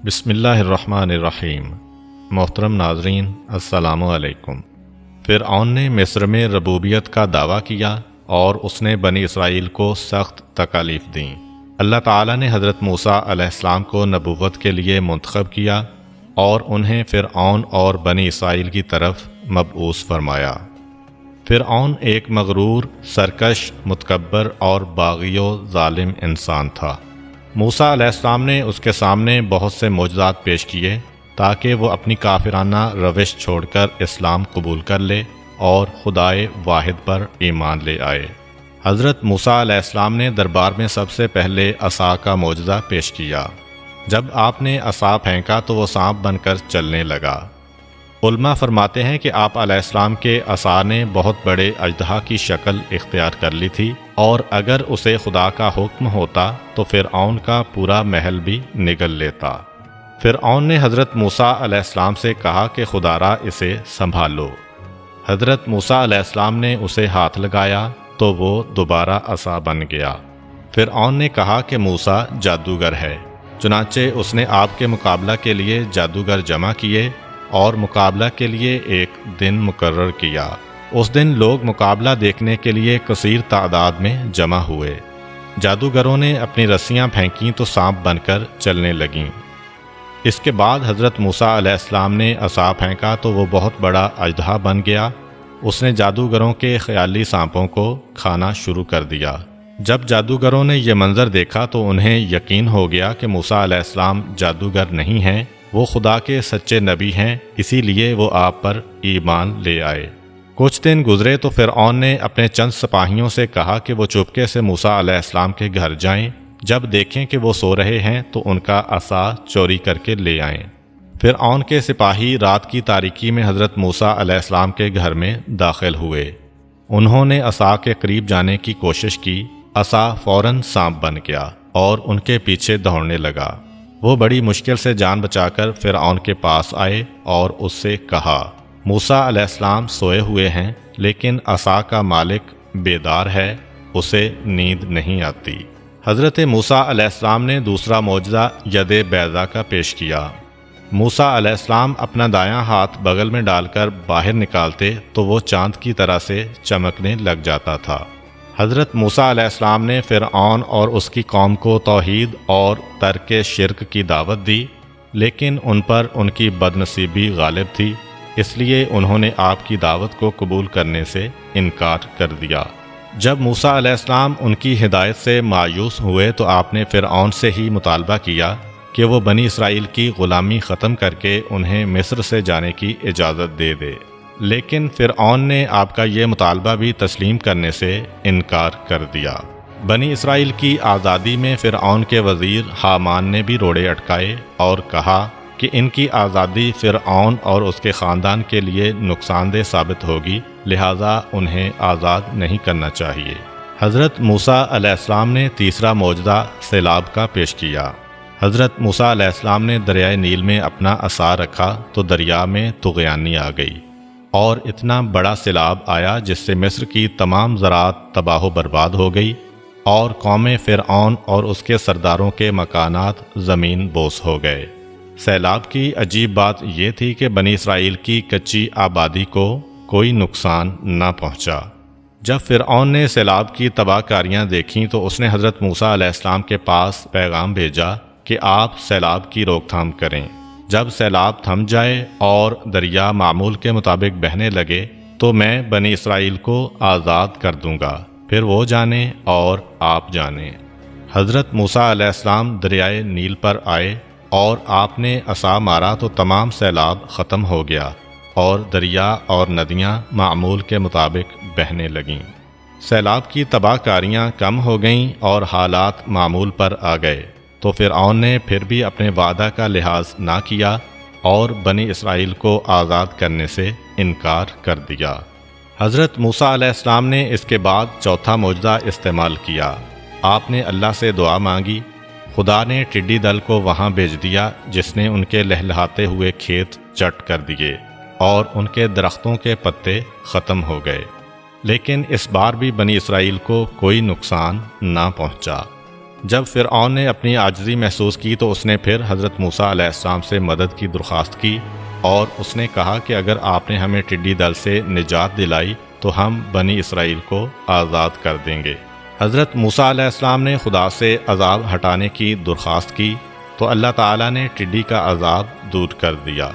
بسم اللہ الرحمن الرحیم۔ محترم ناظرین، السلام علیکم۔ فرعون نے مصر میں ربوبیت کا دعویٰ کیا اور اس نے بنی اسرائیل کو سخت تکالیف دیں۔ اللہ تعالیٰ نے حضرت موسیٰ علیہ السلام کو نبوت کے لیے منتخب کیا اور انہیں فرعون اور بنی اسرائیل کی طرف مبعوث فرمایا۔ فرعون ایک مغرور، سرکش، متکبر اور باغی و ظالم انسان تھا۔ موسیٰ علیہ السلام نے اس کے سامنے بہت سے معجزات پیش کیے تاکہ وہ اپنی کافرانہ روش چھوڑ کر اسلام قبول کر لے اور خدائے واحد پر ایمان لے آئے۔ حضرت موسیٰ علیہ السلام نے دربار میں سب سے پہلے عصا کا معجزہ پیش کیا۔ جب آپ نے عصا پھینکا تو وہ سانپ بن کر چلنے لگا۔ علماء فرماتے ہیں کہ آپ علیہ السلام کے عصا نے بہت بڑے اژدہا کی شکل اختیار کر لی تھی، اور اگر اسے خدا کا حکم ہوتا تو فرعون کا پورا محل بھی نگل لیتا۔ فرعون نے حضرت موسیٰ علیہ السلام سے کہا کہ خدا را اسے سنبھالو۔ حضرت موسیٰ علیہ السلام نے اسے ہاتھ لگایا تو وہ دوبارہ عصا بن گیا۔ فرعون نے کہا کہ موسیٰ جادوگر ہے، چنانچہ اس نے آپ کے مقابلہ کے لیے جادوگر جمع کیے اور مقابلہ کے لیے ایک دن مقرر کیا۔ اس دن لوگ مقابلہ دیکھنے کے لیے کثیر تعداد میں جمع ہوئے۔ جادوگروں نے اپنی رسیاں پھینکیں تو سانپ بن کر چلنے لگیں۔ اس کے بعد حضرت موسیٰ علیہ السلام نے عصا پھینکا تو وہ بہت بڑا اژدہا بن گیا۔ اس نے جادوگروں کے خیالی سانپوں کو کھانا شروع کر دیا۔ جب جادوگروں نے یہ منظر دیکھا تو انہیں یقین ہو گیا کہ موسیٰ علیہ السلام جادوگر نہیں ہیں، وہ خدا کے سچے نبی ہیں، اسی لیے وہ آپ پر ایمان لے آئے۔ کچھ دن گزرے تو فرعون نے اپنے چند سپاہیوں سے کہا کہ وہ چپکے سے موسیٰ علیہ السلام کے گھر جائیں، جب دیکھیں کہ وہ سو رہے ہیں تو ان کا عصا چوری کر کے لے آئیں۔ فرعون کے سپاہی رات کی تاریکی میں حضرت موسیٰ علیہ السلام کے گھر میں داخل ہوئے۔ انہوں نے عصا کے قریب جانے کی کوشش کی، عصا فوراً سانپ بن گیا اور ان کے پیچھے دوڑنے لگا۔ وہ بڑی مشکل سے جان بچا کر فرعون کے پاس آئے اور اس سے کہا، موسیٰ علیہ السلام سوئے ہوئے ہیں لیکن عصا کا مالک بیدار ہے، اسے نیند نہیں آتی۔ حضرت موسیٰ علیہ السلام نے دوسرا معجزہ ید بیضا کا پیش کیا۔ موسیٰ علیہ السلام اپنا دایاں ہاتھ بغل میں ڈال کر باہر نکالتے تو وہ چاند کی طرح سے چمکنے لگ جاتا تھا۔ حضرت موسیٰ علیہ السلام نے فرعون اور اس کی قوم کو توحید اور ترک شرک کی دعوت دی، لیکن ان پر ان کی بدنصیبی غالب تھی، اس لیے انہوں نے آپ کی دعوت کو قبول کرنے سے انکار کر دیا۔ جب موسیٰ علیہ السلام ان کی ہدایت سے مایوس ہوئے تو آپ نے فرعون سے ہی مطالبہ کیا کہ وہ بنی اسرائیل کی غلامی ختم کر کے انہیں مصر سے جانے کی اجازت دے دے، لیکن فرعون نے آپ کا یہ مطالبہ بھی تسلیم کرنے سے انکار کر دیا۔ بنی اسرائیل کی آزادی میں فرعون کے وزیر حامان نے بھی روڑے اٹکائے اور کہا کہ ان کی آزادی فرعون اور اس کے خاندان کے لیے نقصان دہ ثابت ہوگی، لہٰذا انہیں آزاد نہیں کرنا چاہیے۔ حضرت موسیٰ علیہ السلام نے تیسرا معجزہ سیلاب کا پیش کیا۔ حضرت موسیٰ علیہ السلام نے دریائے نیل میں اپنا عصا رکھا تو دریا میں طغیانی آ گئی اور اتنا بڑا سیلاب آیا جس سے مصر کی تمام زراعت تباہ و برباد ہو گئی اور قوم فرعون اور اس کے سرداروں کے مکانات زمین بوس ہو گئے۔ سیلاب کی عجیب بات یہ تھی کہ بنی اسرائیل کی کچی آبادی کو کوئی نقصان نہ پہنچا۔ جب فرعون نے سیلاب کی تباہ کاریاں دیکھیں تو اس نے حضرت موسیٰ علیہ السلام کے پاس پیغام بھیجا کہ آپ سیلاب کی روک تھام کریں۔ جب سیلاب تھم جائے اور دریا معمول کے مطابق بہنے لگے تو میں بنی اسرائیل کو آزاد کر دوں گا، پھر وہ جانیں اور آپ جانیں۔ حضرت موسیٰ علیہ السلام دریائے نیل پر آئے اور آپ نے عصا مارا تو تمام سیلاب ختم ہو گیا اور دریا اور ندیاں معمول کے مطابق بہنے لگیں۔ سیلاب کی تباہ کاریاں کم ہو گئیں اور حالات معمول پر آ گئے تو فرعون نے پھر بھی اپنے وعدہ کا لحاظ نہ کیا اور بنی اسرائیل کو آزاد کرنے سے انکار کر دیا۔ حضرت موسیٰ علیہ السلام نے اس کے بعد چوتھا معجزہ استعمال کیا۔ آپ نے اللہ سے دعا مانگی، خدا نے ٹڈی دل کو وہاں بھیج دیا جس نے ان کے لہلہاتے ہوئے کھیت چٹ کر دیے اور ان کے درختوں کے پتے ختم ہو گئے، لیکن اس بار بھی بنی اسرائیل کو کوئی نقصان نہ پہنچا۔ جب فرعون نے اپنی عاجزی محسوس کی تو اس نے پھر حضرت موسیٰ علیہ السلام سے مدد کی درخواست کی، اور اس نے کہا کہ اگر آپ نے ہمیں ٹڈی دل سے نجات دلائی تو ہم بنی اسرائیل کو آزاد کر دیں گے۔ حضرت موسیٰ علیہ السلام نے خدا سے عذاب ہٹانے کی درخواست کی تو اللہ تعالیٰ نے ٹڈی کا عذاب دور کر دیا۔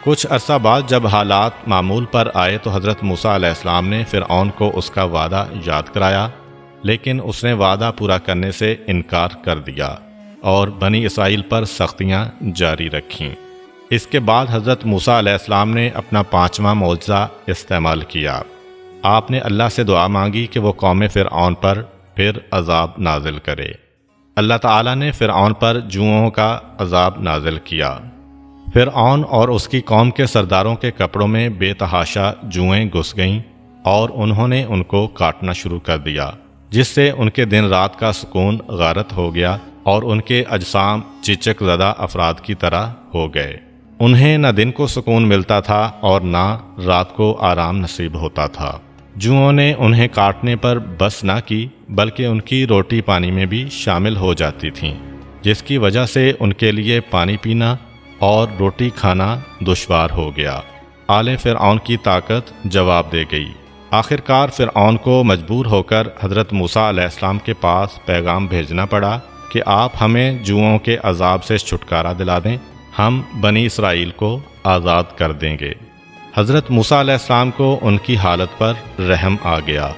کچھ عرصہ بعد جب حالات معمول پر آئے تو حضرت موسیٰ علیہ السلام نے فرعون کو اس کا وعدہ یاد کرایا، لیکن اس نے وعدہ پورا کرنے سے انکار کر دیا اور بنی اسرائیل پر سختیاں جاری رکھیں۔ اس کے بعد حضرت موسیٰ علیہ السلام نے اپنا 5واں معجزہ استعمال کیا۔ آپ نے اللہ سے دعا مانگی کہ وہ قوم فرعون پر پھر عذاب نازل کرے۔ اللہ تعالیٰ نے فرعون پر جوؤں کا عذاب نازل کیا۔ فرعون اور اس کی قوم کے سرداروں کے کپڑوں میں بے تحاشا جوئیں گھس گئیں اور انہوں نے ان کو کاٹنا شروع کر دیا، جس سے ان کے دن رات کا سکون غارت ہو گیا اور ان کے اجسام چچک زدہ افراد کی طرح ہو گئے۔ انہیں نہ دن کو سکون ملتا تھا اور نہ رات کو آرام نصیب ہوتا تھا۔ جوؤں نے انہیں کاٹنے پر بس نہ کی بلکہ ان کی روٹی پانی میں بھی شامل ہو جاتی تھیں، جس کی وجہ سے ان کے لیے پانی پینا اور روٹی کھانا دشوار ہو گیا۔ آل فرعون کی طاقت جواب دے گئی۔ آخرکار فرعون کو مجبور ہو کر حضرت موسیٰ علیہ السلام کے پاس پیغام بھیجنا پڑا کہ آپ ہمیں جوؤں کے عذاب سے چھٹکارا دلا دیں، ہم بنی اسرائیل کو آزاد کر دیں گے۔ حضرت موسیٰ علیہ السلام کو ان کی حالت پر رحم آ گیا۔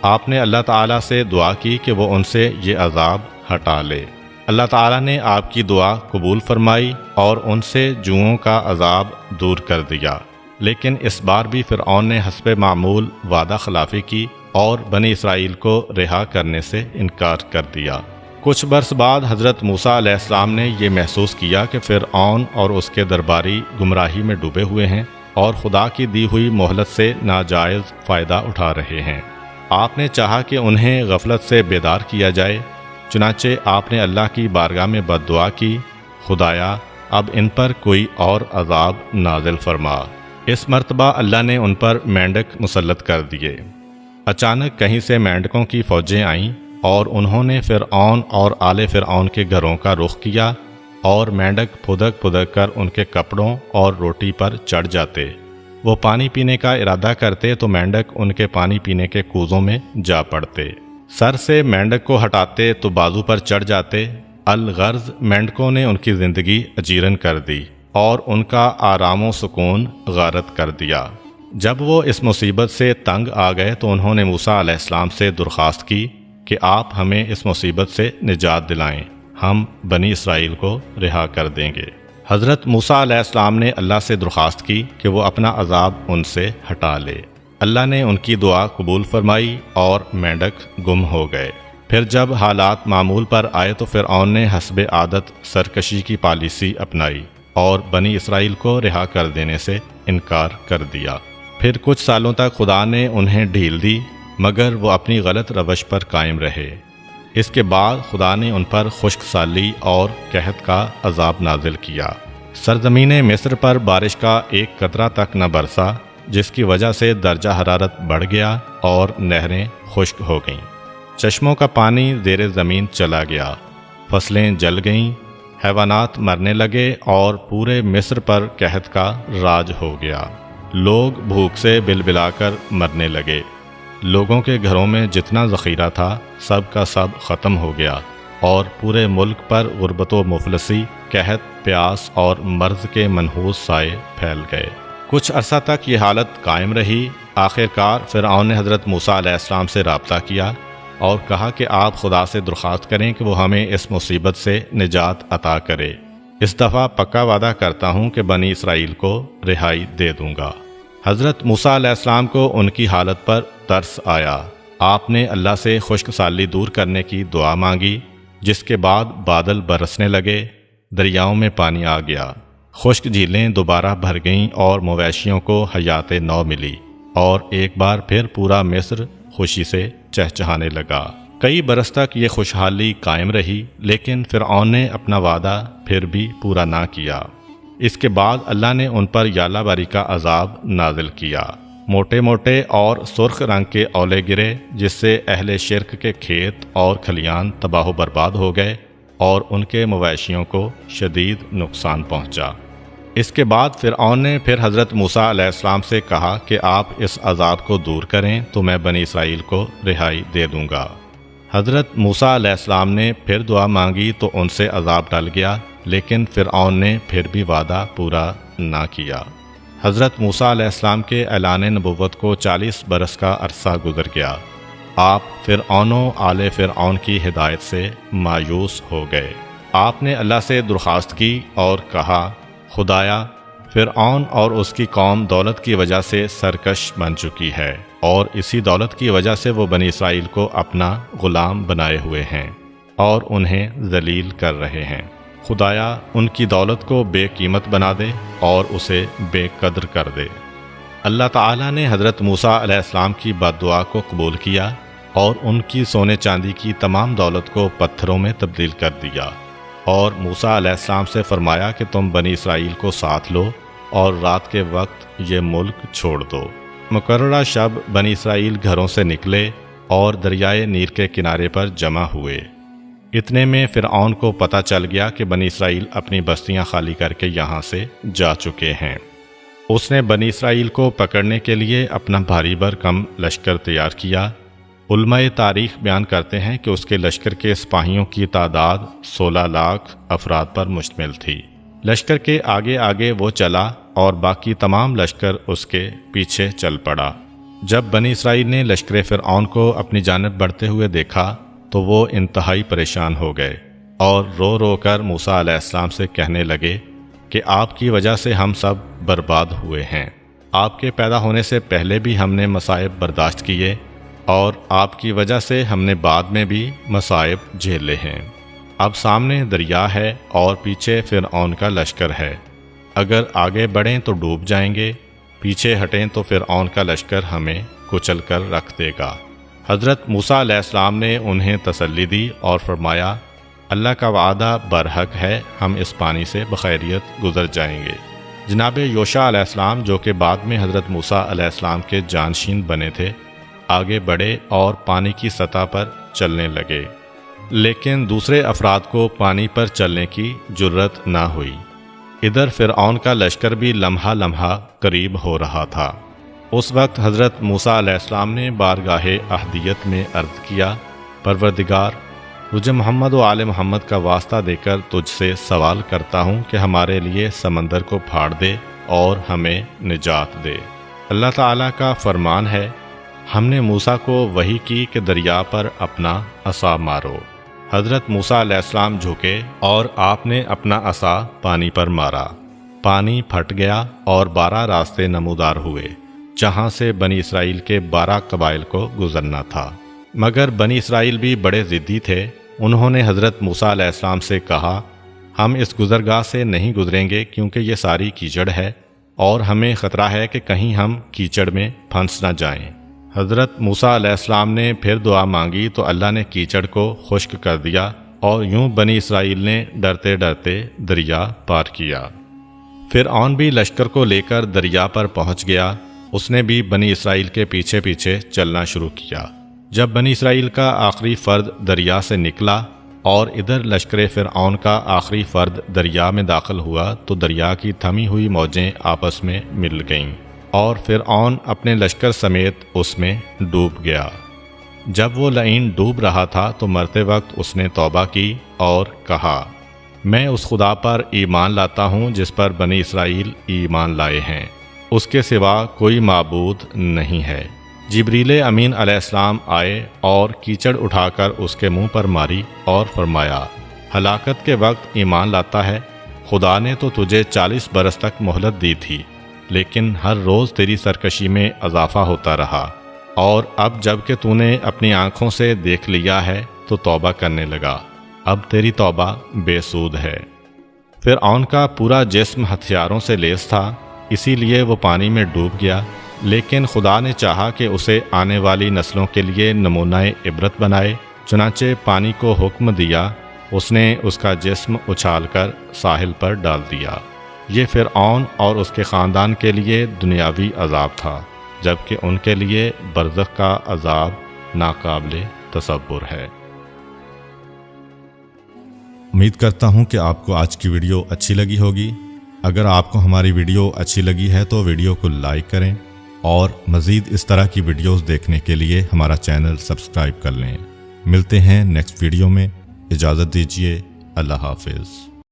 آپ نے اللہ تعالیٰ سے دعا کی کہ وہ ان سے یہ عذاب ہٹا لے۔ اللہ تعالیٰ نے آپ کی دعا قبول فرمائی اور ان سے جوؤں کا عذاب دور کر دیا، لیکن اس بار بھی فرعون نے حسب معمول وعدہ خلافی کی اور بنی اسرائیل کو رہا کرنے سے انکار کر دیا۔ کچھ برس بعد حضرت موسیٰ علیہ السلام نے یہ محسوس کیا کہ فرعون اور اس کے درباری گمراہی میں ڈوبے ہوئے ہیں اور خدا کی دی ہوئی مہلت سے ناجائز فائدہ اٹھا رہے ہیں۔ آپ نے چاہا کہ انہیں غفلت سے بیدار کیا جائے، چنانچہ آپ نے اللہ کی بارگاہ میں بد دعا کی، خدایا اب ان پر کوئی اور عذاب نازل فرما۔ اس مرتبہ اللہ نے ان پر مینڈک مسلط کر دیے۔ اچانک کہیں سے مینڈکوں کی فوجیں آئیں اور انہوں نے فرعون اور آل فرعون کے گھروں کا رخ کیا، اور مینڈک پھدک پھدک کر ان کے کپڑوں اور روٹی پر چڑھ جاتے۔ وہ پانی پینے کا ارادہ کرتے تو مینڈک ان کے پانی پینے کے کوزوں میں جا پڑتے۔ سر سے مینڈک کو ہٹاتے تو بازو پر چڑھ جاتے۔ الغرض مینڈکوں نے ان کی زندگی اجیرن کر دی اور ان کا آرام و سکون غارت کر دیا۔ جب وہ اس مصیبت سے تنگ آ گئے تو انہوں نے موسیٰ علیہ السلام سے درخواست کی کہ آپ ہمیں اس مصیبت سے نجات دلائیں، ہم بنی اسرائیل کو رہا کر دیں گے۔ حضرت موسیٰ علیہ السلام نے اللہ سے درخواست کی کہ وہ اپنا عذاب ان سے ہٹا لے۔ اللہ نے ان کی دعا قبول فرمائی اور مینڈک گم ہو گئے۔ پھر جب حالات معمول پر آئے تو فرعون نے حسب عادت سرکشی کی پالیسی اپنائی اور بنی اسرائیل کو رہا کر دینے سے انکار کر دیا۔ پھر کچھ سالوں تک خدا نے انہیں ڈھیل دی، مگر وہ اپنی غلط روش پر قائم رہے۔ اس کے بعد خدا نے ان پر خشک سالی اور قحط کا عذاب نازل کیا۔ سرزمین مصر پر بارش کا ایک قطرہ تک نہ برسا، جس کی وجہ سے درجہ حرارت بڑھ گیا اور نہریں خشک ہو گئیں۔ چشموں کا پانی زیر زمین چلا گیا، فصلیں جل گئیں، حیوانات مرنے لگے اور پورے مصر پر قحط کا راج ہو گیا۔ لوگ بھوک سے بلبلا کر مرنے لگے۔ لوگوں کے گھروں میں جتنا ذخیرہ تھا سب کا سب ختم ہو گیا اور پورے ملک پر غربت و مفلسی، قحط، پیاس اور مرض کے منحوس سائے پھیل گئے۔ کچھ عرصہ تک یہ حالت قائم رہی۔ آخرکار فرعون نے حضرت موسیٰ علیہ السلام سے رابطہ کیا اور کہا کہ آپ خدا سے درخواست کریں کہ وہ ہمیں اس مصیبت سے نجات عطا کرے۔ اس دفعہ پکا وعدہ کرتا ہوں کہ بنی اسرائیل کو رہائی دے دوں گا۔ حضرت موسیٰ علیہ السلام کو ان کی حالت پر ترس آیا۔ آپ نے اللہ سے خشک سالی دور کرنے کی دعا مانگی، جس کے بعد بادل برسنے لگے، دریاؤں میں پانی آ گیا، خشک جھیلیں دوبارہ بھر گئیں اور مویشیوں کو حیات نو ملی، اور ایک بار پھر پورا مصر خوشی سے چہچہانے لگا۔ کئی برس تک یہ خوشحالی قائم رہی، لیکن فرعون نے اپنا وعدہ پھر بھی پورا نہ کیا۔ اس کے بعد اللہ نے ان پر یالہ باری کا عذاب نازل کیا۔ موٹے موٹے اور سرخ رنگ کے اولے گرے، جس سے اہل شرک کے کھیت اور کھلیان تباہ و برباد ہو گئے اور ان کے مویشیوں کو شدید نقصان پہنچا۔ اس کے بعد فرعون نے پھر حضرت موسیٰ علیہ السلام سے کہا کہ آپ اس عذاب کو دور کریں تو میں بنی اسرائیل کو رہائی دے دوں گا۔ حضرت موسیٰ علیہ السلام نے پھر دعا مانگی تو ان سے عذاب ٹل گیا، لیکن فرعون نے پھر بھی وعدہ پورا نہ کیا۔ حضرت موسیٰ علیہ السلام کے اعلان نبوت کو 40 برس کا عرصہ گزر گیا۔ آپ فرعون و آل فرعون کی ہدایت سے مایوس ہو گئے۔ آپ نے اللہ سے درخواست کی اور کہا، خدایا، فرعون اور اس کی قوم دولت کی وجہ سے سرکش بن چکی ہے، اور اسی دولت کی وجہ سے وہ بنی اسرائیل کو اپنا غلام بنائے ہوئے ہیں اور انہیں ذلیل کر رہے ہیں۔ خدایا، ان کی دولت کو بے قیمت بنا دے اور اسے بے قدر کر دے۔ اللہ تعالیٰ نے حضرت موسیٰ علیہ السلام کی بد دعا کو قبول کیا اور ان کی سونے چاندی کی تمام دولت کو پتھروں میں تبدیل کر دیا، اور موسیٰ علیہ السلام سے فرمایا کہ تم بنی اسرائیل کو ساتھ لو اور رات کے وقت یہ ملک چھوڑ دو۔ مقررہ شب بنی اسرائیل گھروں سے نکلے اور دریائے نیل کے کنارے پر جمع ہوئے۔ اتنے میں فرعون کو پتہ چل گیا کہ بنی اسرائیل اپنی بستیاں خالی کر کے یہاں سے جا چکے ہیں۔ اس نے بنی اسرائیل کو پکڑنے کے لیے اپنا بھاری بھرکم لشکر تیار کیا۔ علماء تاریخ بیان کرتے ہیں کہ اس کے لشکر کے سپاہیوں کی تعداد 16 لاکھ افراد پر مشتمل تھی۔ لشکر کے آگے آگے وہ چلا اور باقی تمام لشکر اس کے پیچھے چل پڑا۔ جب بنی اسرائیل نے لشکر فرعون کو اپنی جانب بڑھتے ہوئے دیکھا تو وہ انتہائی پریشان ہو گئے اور رو رو کر موسیٰ علیہ السلام سے کہنے لگے کہ آپ کی وجہ سے ہم سب برباد ہوئے ہیں۔ آپ کے پیدا ہونے سے پہلے بھی ہم نے مصائب برداشت کیے، اور آپ کی وجہ سے ہم نے بعد میں بھی مصائب جھیلے ہیں۔ اب سامنے دریا ہے اور پیچھے فرعون کا لشکر ہے۔ اگر آگے بڑھیں تو ڈوب جائیں گے، پیچھے ہٹیں تو فرعون کا لشکر ہمیں کچل کر رکھ دے گا۔ حضرت موسیٰ علیہ السلام نے انہیں تسلی دی اور فرمایا، اللہ کا وعدہ برحق ہے، ہم اس پانی سے بخیریت گزر جائیں گے۔ جناب یوشع علیہ السلام، جو کہ بعد میں حضرت موسیٰ علیہ السلام کے جانشین بنے تھے، آگے بڑھے اور پانی کی سطح پر چلنے لگے، لیکن دوسرے افراد کو پانی پر چلنے کی جرت نہ ہوئی۔ ادھر فرعون کا لشکر بھی لمحہ لمحہ قریب ہو رہا تھا۔ اس وقت حضرت موسیٰ علیہ السلام نے بارگاہ احدیت میں عرض کیا، پروردگار، تجھے محمد و آل محمد کا واسطہ دے کر تجھ سے سوال کرتا ہوں کہ ہمارے لیے سمندر کو پھاڑ دے اور ہمیں نجات دے۔ اللہ تعالیٰ کا فرمان ہے، ہم نے موسیٰ کو وحی کی کہ دریا پر اپنا عصا مارو۔ حضرت موسیٰ علیہ السلام جھکے اور آپ نے اپنا عصا پانی پر مارا۔ پانی پھٹ گیا اور 12 راستے نمودار ہوئے جہاں سے بنی اسرائیل کے 12 قبائل کو گزرنا تھا۔ مگر بنی اسرائیل بھی بڑے ضدی تھے۔ انہوں نے حضرت موسیٰ علیہ السلام سے کہا، ہم اس گزرگاہ سے نہیں گزریں گے کیونکہ یہ ساری کیچڑ ہے اور ہمیں خطرہ ہے کہ کہیں ہم کیچڑ میں پھنس نہ جائیں۔ حضرت موسیٰ علیہ السلام نے پھر دعا مانگی تو اللہ نے کیچڑ کو خشک کر دیا اور یوں بنی اسرائیل نے ڈرتے ڈرتے دریا پار کیا۔ فرعون بھی لشکر کو لے کر دریا پر پہنچ گیا۔ اس نے بھی بنی اسرائیل کے پیچھے پیچھے چلنا شروع کیا۔ جب بنی اسرائیل کا آخری فرد دریا سے نکلا اور ادھر لشکر فرعون کا آخری فرد دریا میں داخل ہوا تو دریا کی تھمی ہوئی موجیں آپس میں مل گئیں اور فرعون اپنے لشکر سمیت اس میں ڈوب گیا۔ جب وہ لعین ڈوب رہا تھا تو مرتے وقت اس نے توبہ کی اور کہا، میں اس خدا پر ایمان لاتا ہوں جس پر بنی اسرائیل ایمان لائے ہیں، اس کے سوا کوئی معبود نہیں ہے۔ جبریل امین علیہ السلام آئے اور کیچڑ اٹھا کر اس کے منہ پر ماری اور فرمایا، ہلاکت کے وقت ایمان لاتا ہے؟ خدا نے تو تجھے 40 برس تک مہلت دی تھی، لیکن ہر روز تیری سرکشی میں اضافہ ہوتا رہا، اور اب جب کہ تو نے اپنی آنکھوں سے دیکھ لیا ہے تو توبہ کرنے لگا، اب تیری توبہ بے سود ہے۔ فرعون کا پورا جسم ہتھیاروں سے لیس تھا، اسی لیے وہ پانی میں ڈوب گیا، لیکن خدا نے چاہا کہ اسے آنے والی نسلوں کے لیے نمونہ عبرت بنائے، چنانچہ پانی کو حکم دیا، اس نے اس کا جسم اچھال کر ساحل پر ڈال دیا۔ یہ فرعون اور اس کے خاندان کے لیے دنیاوی عذاب تھا۔ جبکہ ان کے لیے برزخ کا عذاب ناقابل تصور ہے۔ امید کرتا ہوں کہ آپ کو آج کی ویڈیو اچھی لگی ہوگی۔ اگر آپ کو ہماری ویڈیو اچھی لگی ہے تو ویڈیو کو لائک کریں اور مزید اس طرح کی ویڈیوز دیکھنے کے لیے ہمارا چینل سبسکرائب کر لیں۔ ملتے ہیں نیکسٹ ویڈیو میں، اجازت دیجیے، اللہ حافظ۔